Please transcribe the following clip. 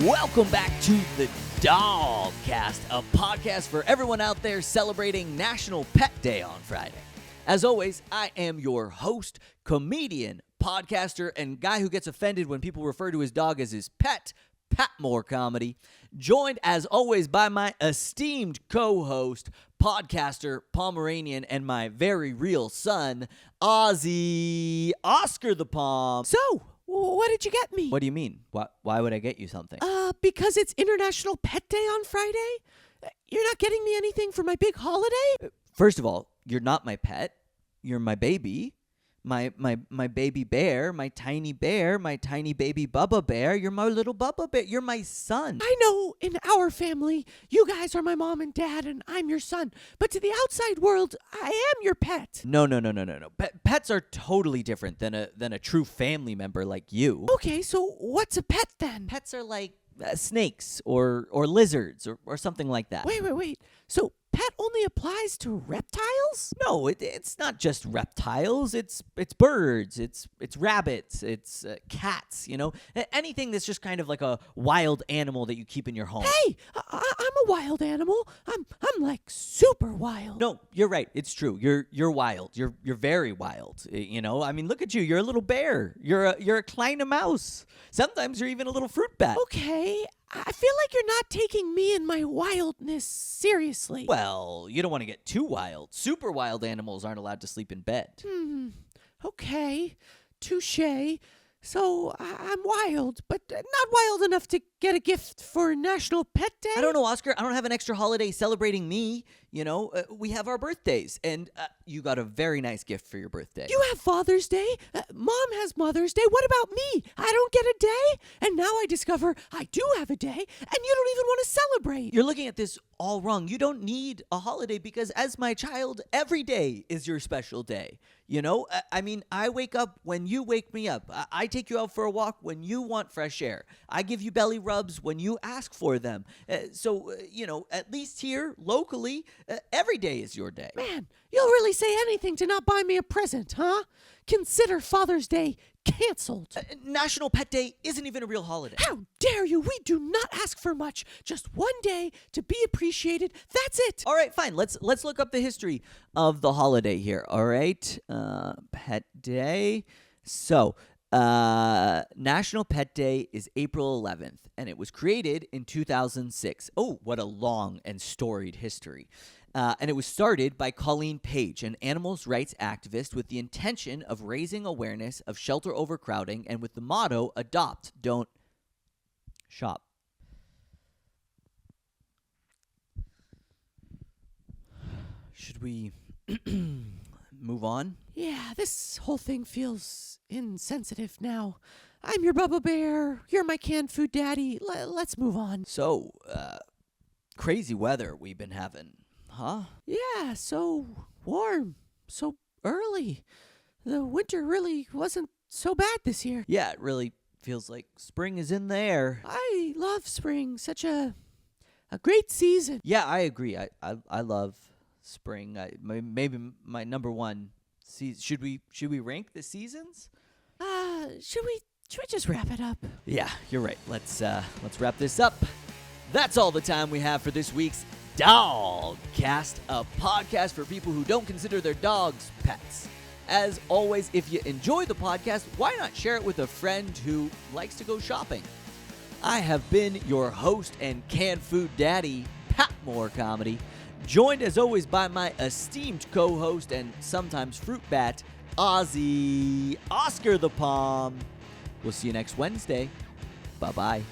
Welcome back to the DAWGCAST, a podcast for everyone out there celebrating National Pet Day on Friday. As always, I am your host, comedian, podcaster, and guy who gets offended when people refer to his dog as his pet, Patmore Comedy, joined as always by my esteemed co-host, podcaster, Pomeranian, and my very real son, Ozzy, Oscar the Pom. So, what did you get me? What do you mean? Why would I get you something? Because it's International Pet Day on Friday? You're not getting me anything for my big holiday? First of all, you're not my pet. You're my baby. My baby bear, my tiny baby Bubba bear. You're my little Bubba bear. You're my son. I know in our family, you guys are my mom and dad, and I'm your son. But to the outside world, I am your pet. No. Pets are totally different than a true family member like you. Okay, so what's a pet then? Pets are like snakes or lizards or something like that. Wait. So pet only applies to reptiles? No, it's not just reptiles. It's birds. It's rabbits. It's cats. You know, anything that's just kind of like a wild animal that you keep in your home. Hey, I'm a wild animal. I'm like super wild. No, you're right. It's true. You're wild. You're very wild. You know, I mean, look at you. You're a little bear. You're a kleine mouse. Sometimes you're even a little fruit bat. Okay, I feel like you're not taking me and my wildness seriously. Well, you don't want to get too wild. Super wild animals aren't allowed to sleep in bed. Okay, touche. So I'm wild, but not wild enough to get a gift for National Pet Day? I don't know, Oscar. I don't have an extra holiday celebrating me. You know, we have our birthdays, and you got a very nice gift for your birthday. You have Father's Day. Mom has Mother's Day. What about me? I don't get a day? And now I discover I do have a day, and you don't even want to celebrate. You're looking at this all wrong. You don't need a holiday because as my child, every day is your special day. You know, I mean, I wake up when you wake me up. I take you out for a walk when you want fresh air. I give you belly rubs when you ask for them. So, you know, at least here, locally, every day is your day. Man, you'll really say anything to not buy me a present, huh? Consider Father's Day canceled. National Pet Day isn't even a real holiday. How dare you? We do not ask for much. Just one day to be appreciated. That's it. All right, fine. Let's look up the history of the holiday here. All right, Pet Day. So, National Pet Day is April 11th, and it was created in 2006. Oh, what a long and storied history. And it was started by Colleen Page, an animals rights activist with the intention of raising awareness of shelter overcrowding and with the motto, adopt, don't shop. Should we move on? Yeah, this whole thing feels insensitive now. I'm your Bubba Bear. You're my canned food daddy. Let's move on. So, crazy weather we've been having. Huh? Yeah, so warm, so early. The winter really wasn't so bad this year. Yeah, it really feels like spring is in the air. I love spring, such a great season. Yeah, I agree. I love spring. Maybe my number one season. Should we rank the seasons? Should we just wrap it up? Yeah, you're right. Let's wrap this up. That's all the time we have for this week's DAWGCAST, a podcast for people who don't consider their dogs pets. As always, if you enjoy the podcast, why not share it with a friend who likes to go shopping? I have been your host and canned food daddy, Patmore Comedy, joined as always by my esteemed co-host and sometimes fruit bat, Ozzy, Oscar the Pom. We'll see you next Wednesday. Bye-bye.